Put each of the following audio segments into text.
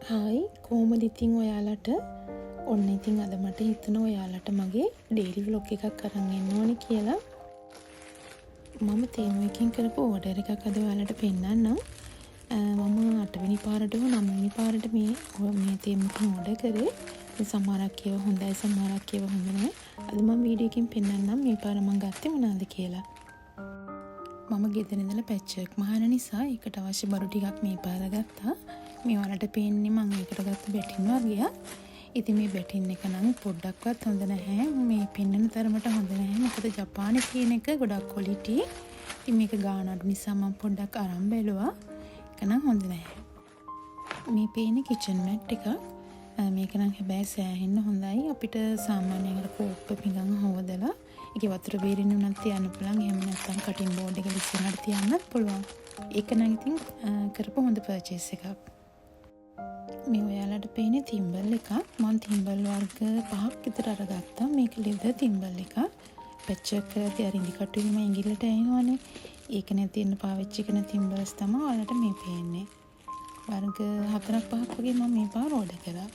Hi කොහොමද ඉතින් ඔයාලට ඔන්න ඉතින් අද මට හිතුණා ඔයාලට මගේ ඩේලි ව්ලොග් එකක් අරන් එන්න ඕනේ කියලා. මම තේමුවකින් කරපු ඕඩර් එකක් අද ඔයාලට පෙන්නන්නම්. මම 8 වෙනි පාරට හෝ 9 වෙනි පාරට මේ තේමුවකින් ඕඩර් කරේ. මේ සමහරක් ඒවා හොඳයි සමහරක් ඒවා හොඳ නැහැ. අද මම වීඩියෝ එකකින් පෙන්නන්නම් මේ පාර මම ගත්තේ මොනවාද කියලා. මම ගෙදර ඉඳලා පැච් එකක් මහන නිසා ඒකට අවශ්‍ය බඩු ටිකක් මේ පාර ගත්තා. මේ වලට පේන්නේ මම ඒකට ගත්ත බැටින් වගේ. ඉතින් මේ බැටින් එක නම් පොඩ්ඩක්වත් හොඳ නැහැ. මේ පෙන්නන තරමට හොඳ නැහැ. මොකද ජපානයේ තියෙන එක ගොඩක් ක්වොලිටි. ඉතින් මේක ගාන අඩු නිසා මම පොඩ්ඩක් අරන් බැලුවා. ඒක නම් හොඳ නැහැ. මේ පේන්නේ කිචන් මැට් එකක්. මේක නම් හැබැයි සෑහෙන්න හොඳයි. අපිට සාමාන්‍යයෙන් අර කෝප්ප පිඟන් හොදලා ඒකේ වතුර බේරෙන්න උනත් තියන්න පුළුවන්. එහෙම නැත්නම් කටින් බෝඩ් එක ඉස්සරහට තියන්නත් පුළුවන්. ඒක නම් ඉතින් කරපු හොඳ පර්චේස් එකක්. මේ ඔයාලට පේන්නේ තිම්බල් එකක්. මම තිම්බල් වර්ග 5ක් විතර අරගත්තා. මේක ලෙදර් තිම්බල් එකක්. පැච් එකක් කරද්දී අර ඉදි කටුවීම ඇඟිල්ලට ඇහෙනවනේ. ඒක නැතින පාවිච්චි කරන තිම්බල්ස් තමයි ඔයාලට මේ පේන්නේ. වර්ග 4ක් 5ක් වගේ මම මේ පාර ඕඩර් කරා.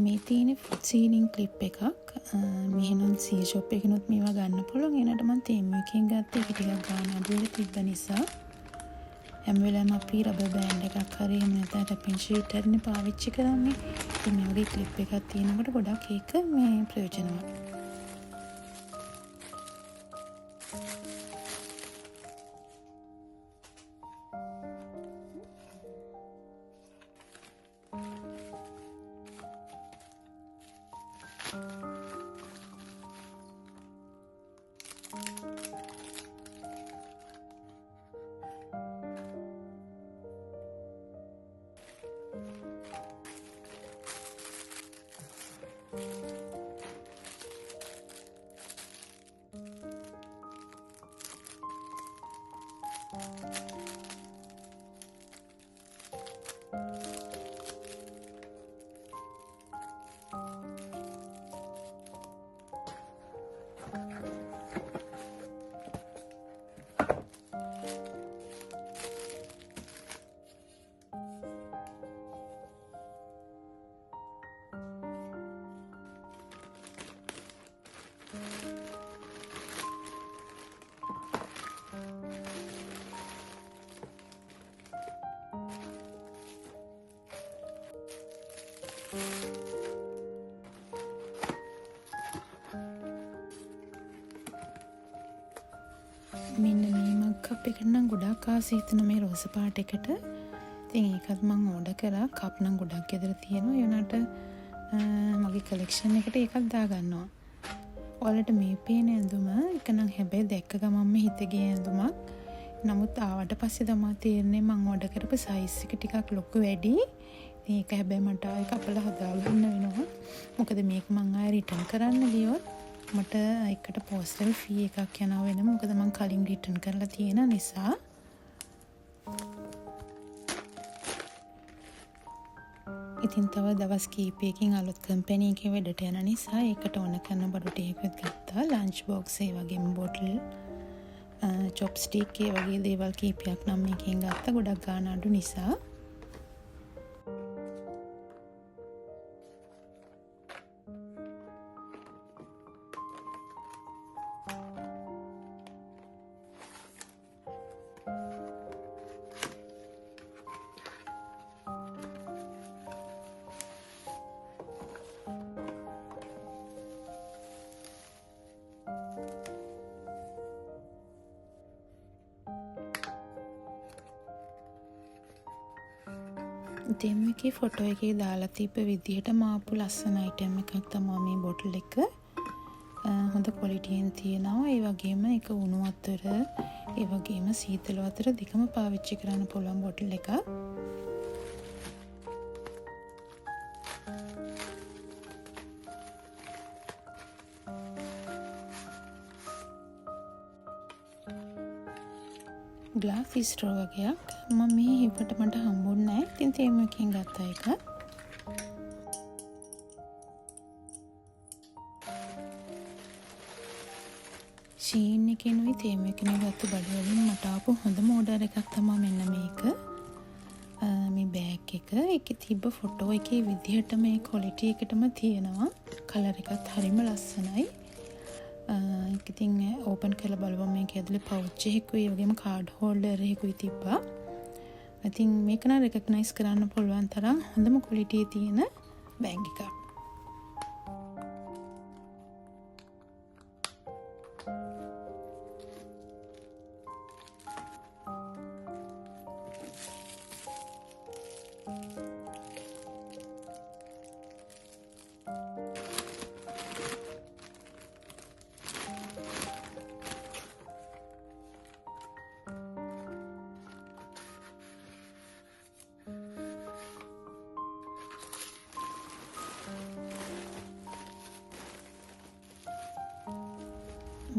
මේ තියෙන්නේ ෆුට් සීලින් ක්ලිප් එකක්. මෙහෙනම් සී ෂොප් එකනොත් මේවා ගන්න පුළුවන්. එනට මම තේමුවකින් ගත්තා. ඒක ටිකක් ගාන අඩුවෙලා තිබ්බ නිසා හැම වෙලාවෙම අපි රබර් බෑන්ඩ් එකක් හරි එහෙම නැත්නම් ටැපින් ෂීට් හරිනේ පාවිච්චි කරන්නේ. ඉතින් මේ වගේ ක්ලිප් එකක් තියෙනකොට ගොඩක් ඒක මේ ප්‍රයෝජනවත්. මෙන්න මේ මග් කප් එකට නම් ගොඩක් ආසයි හිතුණා මේ රෝස පාට එකට. ඉතින් ඒකත් මම ඕඩර් කරා. කප් නම් ගොඩක් ගෙදර තියෙනවා. ඒ වුණාට මගේ කලෙක්ෂන් එකට ඒකක් දාගන්නවා. ඔයාලට මේ පේන ඇඳුම එක නම් හැබැයි දැක්ක ගමන්ම හිත ගිය ඇඳුමක්. නමුත් ආවට පස්සේ තමයි තේරෙන්නේ මම ඕඩර් කරපු සයිස් එක ටිකක් ලොකු වැඩි. ඉතින් ඒක හැබැයි මට ආයෙ කපලා හදාගන්න වෙනවා. මොකද මේක මම ආයෙ රිටර්න් කරන්න ගියොත් මට එකට පෝස්ටල් ෆී එකක් යනවා වෙනවා. මොකද මම කලින් රිටර්න් කරලා තියෙන නිසා. ඉතින් තව දවස් කීපයකින් අලුත් කම්පැනි එකේ වැඩට යන නිසා ඒකට ඕන කරන බඩු ටිකකුත් ගත්තා. ලන්ච් බොක්ස් ඒ වගේම බොටල් චොප්ස්ටික් ඒ වගේ දේවල් කීපයක් නම් මේකෙන් ගත්තා. ගොඩක් ගාන අඩු නිසා. දෙමකේ ෆොටෝ එකේ දාලා තිබ්බ විදිහට මාපු ලස්සන අයිටම් එකක් තමයි මේ බොටල් එක. හොඳ ක්වොලිටියෙන් තියෙනවා. ඒ වගේම ඒක උණු වතුර, ඒ වගේම සීතල වතුර දෙකම පාවිච්චි කරන්න පුළුවන් බොටල් එකක්. ග්ලාස් ස්ට්‍රෝ වගේක්. මම මේ හිපට මට හම්බුන්නේ නැහැ. ඉතින් තේමුවකින් ගත්ත එක. ෂීන් එකේනුයි තේම එකේනුයි ගත්ත බඩු වලින් මට ආපු හොඳම ඕඩර් එකක් තමයි මෙන්න මේක. මේ බෑග් එක. ඒකේ තිබ්බ ෆොටෝ එකේ විදිහට මේ ක්වොලිටි එකටම තියෙනවා. කලර් එකත් හරිම ලස්සනයි. ඒක ඉතින් ඕපන් කරලා බලුවම මේක ඇතුලේ පවුච් එකකුයි වගේම කාඩ් හෝල්ඩර් එකකුයි තිබ්බා. ඉතින් මේක නම් රෙකග්නයිස් කරන්න පුළුවන් තරම් හොඳම ක්වොලිටි තියෙන බෑග් එකක්.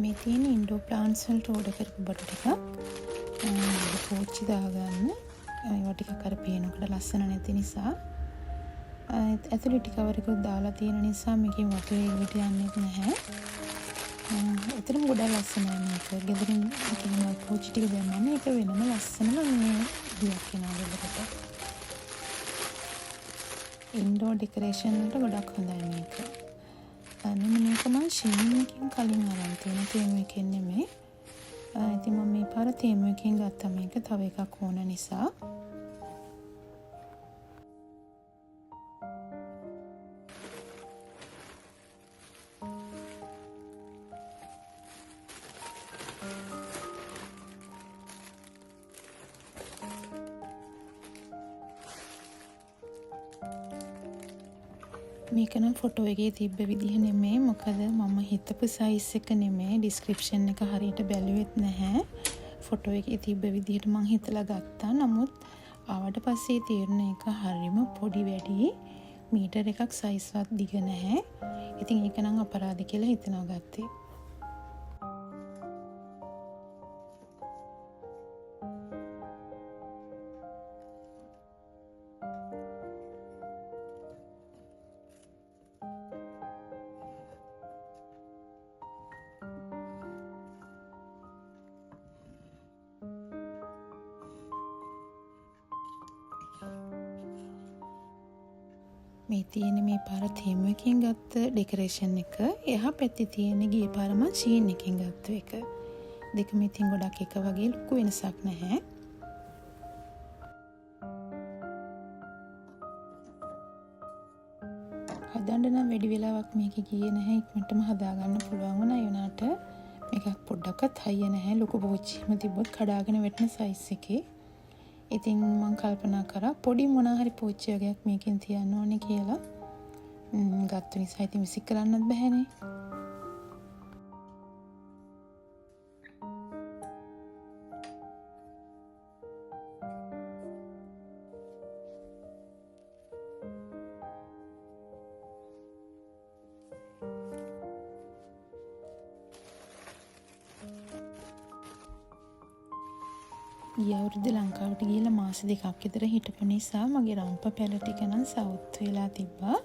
මේ තියෙන ඉන්ඩෝ ප්ලාන්ට්ස් වලට ඕඩර් කරපු බඩු ටිකක්. පෝච්චි දාගන්න. ඒවා ටිකක් අර පේනකොට ලස්සන නැති නිසා ඇතුළේ ටිකවරකුත් දාලා තියෙන නිසා මේකෙන් වතුර එළියට යන්නේ නැහැ. ඒතරම් ගොඩක් ලස්සනයි මේක. ගෙදරින් කියන පෝච්චි ටික දැම්මම ඒක වෙනම ලස්සනම මේ දියක් වෙනවා ගෙදරට. ඉන්ඩෝර් ඩෙකොරේෂන් වලට ගොඩක් හොඳයි මේක. මෙන්න මේක මම ෂීන් එකකින් කලින් අරන් තියෙන තේමු එකෙන් නෙමෙයි. ඉතින් මම මේ පාර තේමු එකකින් ගත්තා මේක තව එකක් ඕන නිසා. මේක නම් ෆොටෝ එකේ තිබ්බ විදිහ නෙමෙයි. මොකද මම හිතපු සයිස් එක නෙමෙයි. ඩිස්ක්‍රිප්ෂන් එක හරියට බැලුවෙත් නැහැ. ෆොටෝ එකේ තිබ්බ විදිහට මම හිතලා ගත්තා. නමුත් ආවට පස්සේ තීරණ එක හරියම පොඩි වැඩි. මීටර එකක් සයිස්වත් දිග නැහැ. ඉතින් ඒක නම් අපරාධ කියලා හිතනවා ගත්තේ. මේ තියෙන මේ පාර තීම් එකකින් ගත්ත ඩෙකොරේෂන් එක. එහා පැත්තේ තියෙන ගිය පාර මම ෂීන් එකකින් ගත්ත එක. දෙකම ඉතින් ගොඩක් එක වගේ ලොකු වෙනසක් නැහැ. හදන්න නම් වැඩි වෙලාවක් මේක ගියේ නැහැ. ඉක්මනටම හදා ගන්න පුළුවන් වුණා. ඒ වුණාට මේක පොඩ්ඩක්වත් හයිය නැහැ. ලොකු පෝච්චියම තිබ්බොත් කඩාගෙන වැටෙන සයිස් එකේ. ඉතින් මම කල්පනා කරා පොඩි මොනවා හරි පෝච්චි වගේක් මේකෙන් තියන්න ඕනේ කියලා. ගත්ත නිසා ඉතින් විසි කරන්නත් බැහැනේ. ගිය අවුරුද්ද ලංකාවට ගිහලා මාස 2ක් විතර හිටපු නිසා මගේ රම්ප පැල ටික නම් සවුත් වෙලා තිබ්බා.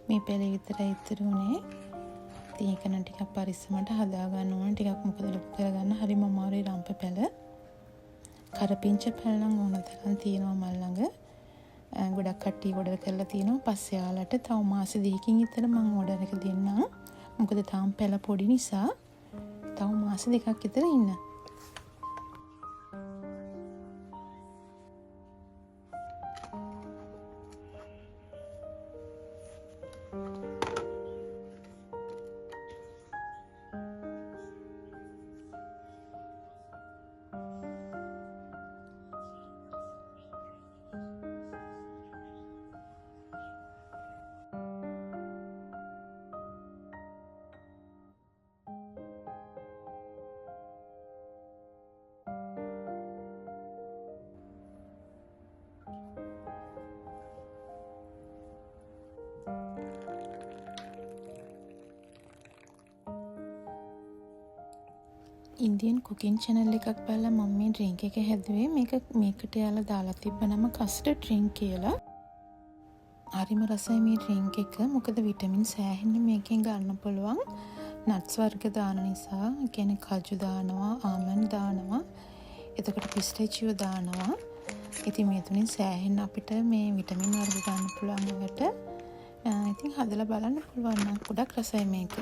මේ පැලේ විතරයි ඉතුරු වුණේ. ඉතින් ඒක නම් ටිකක් පරිස්සමට හදා ගන්න ඕන. ටිකක් මොකද ලොකු කරගන්න හරිම අමාරුයි රම්ප පැල. කරපිංච පැල නම් ඕන තරම් තියෙනවා මල් ළඟ. ගොඩක් කට්ටිය ඕඩර් කරලා තියෙනවා. පස්සේ යාලට තව මාස 2කින් විතර මම ඕඩර් එක දෙන්නම්. මොකද තාම පැල පොඩි නිසා තව මාස 2ක් විතර ඉන්න. ඉන්දියන් කුකින් channel එකක් බලලා මම මේ ඩ්‍රින්ක් එක හැදුවේ. මේකට යාලා දාලා තිබ්බ නම කස්ටර්ඩ් ඩ්‍රින්ක් කියලා. හරිම රසයි මේ ඩ්‍රින්ක් එක. මොකද විටමින් සෑහෙන්න මේකෙන් ගන්න පුළුවන්. නට්ස් වර්ග දාන නිසා, කියන්නේ කජු දානවා, ආමන්ඩ් දානවා, එතකොට පිස්ටේචියෝ දානවා. ඉතින් මේ තුنين සෑහෙන්න අපිට මේ විටමින් වර්ග ගන්න පුළුවන් වට. ඉතින් හදලා බලන්න පුළුවන් නම් ගොඩක් රසයි මේක.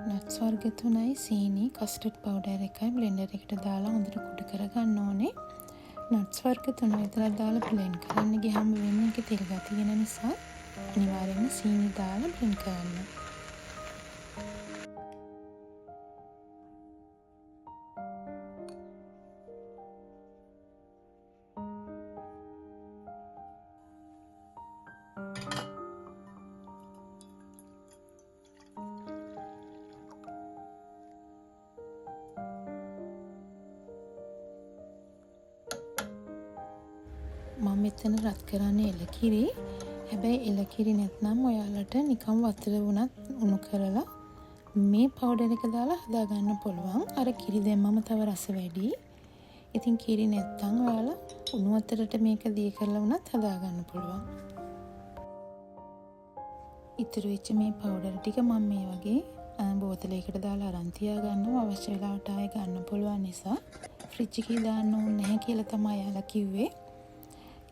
නට්ස් වර්ග 3යි සීනි කස්ටර්ඩ් පවුඩර් එකයි බ්ලෙන්ඩර් එකට දාලා හොඳට කුඩු කරගන්න ඕනේ. නට්ස් වර්ග 3 විතරක් දාලා බ්ලෙන්ඩ් කරන්න ගියාම වෙන්නේ ඒක තෙල් ගතිය වෙන නිසා අනිවාර්යයෙන්ම සීනි දාලා බ්ලෙන්ඩ් කරන්න. මම මෙතන රත් කරන්නේ එලකිරි. හැබැයි එලකිරි නැත්නම් ඔයාලට නිකම් වතුර වුණත් උණු කරලා මේ පවුඩර් එක දාලා හදා ගන්න පුළුවන්. අර කිරි දැම්මම තව රස වැඩි. ඉතින් කිරි නැත්නම් ඔයාලා උණු වතුරට මේක දී කරලා වුණත් හදා ගන්න පුළුවන්. ඉතුරු වෙච්ච මේ පවුඩර් ටික මම මේ වගේ බෝතලයකට දාලා අරන් තියා ගන්නවා. අවශ්‍ය වෙලාවට ආයෙ ගන්න පුළුවන් නිසා ෆ්‍රිජ් එකේ දාන්න ඕනේ නැහැ කියලා තමයි යාලා කිව්වේ.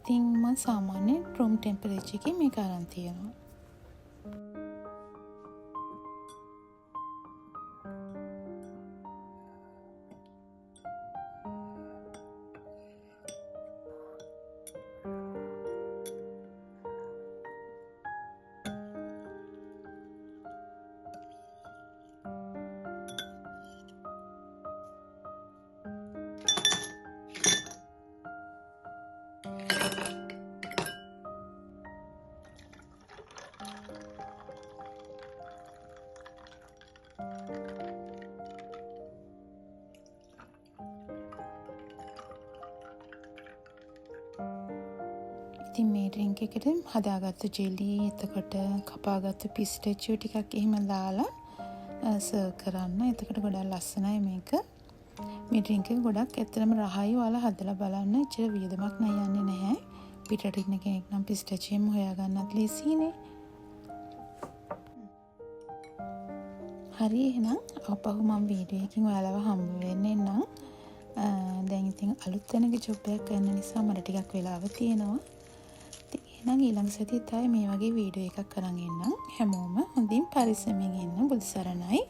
ඉතින් මම සාමාන්‍ය room temperature එකේ මේක අරන් තියනවා. ඉතින් මේ ඩ්‍රින්ක් එකට හදාගත්තු ජෙලි, එතකොට කපාගත්තු පිස්ටචියෝ ටිකක් එහෙම දාලා සර්ව් කරන්න. එතකොට ගොඩක් ලස්සනයි මේක. මේ ඩ්‍රින්ක් එක ගොඩක් ඇත්තටම රහයි. ඔයාලා හදලා බලන්න. ඉතින් වියදමක් නෑ යන්නේ නැහැ. පිටට ඉන්න කෙනෙක් නම් පිස්ටචියම් හොයාගන්නත් ලේසියිනේ. හරි එහෙනම් අපහු මම වීඩියෝ එකකින් ඔයාලව හම්බ වෙන්නේ නම් දැන් ඉතින් අලුත් තැනක ජොබ් එකක් කරන නිසා මට ටිකක් වෙලාව තියෙනවා. එහෙනම් ඊළඟ සතියේත් ආයේ මේ වගේ වීඩියෝ එකක් කරන් එන්නම්. හැමෝම හොඳින් පරිස්සමෙන් ඉන්න. බුදු සරණයි.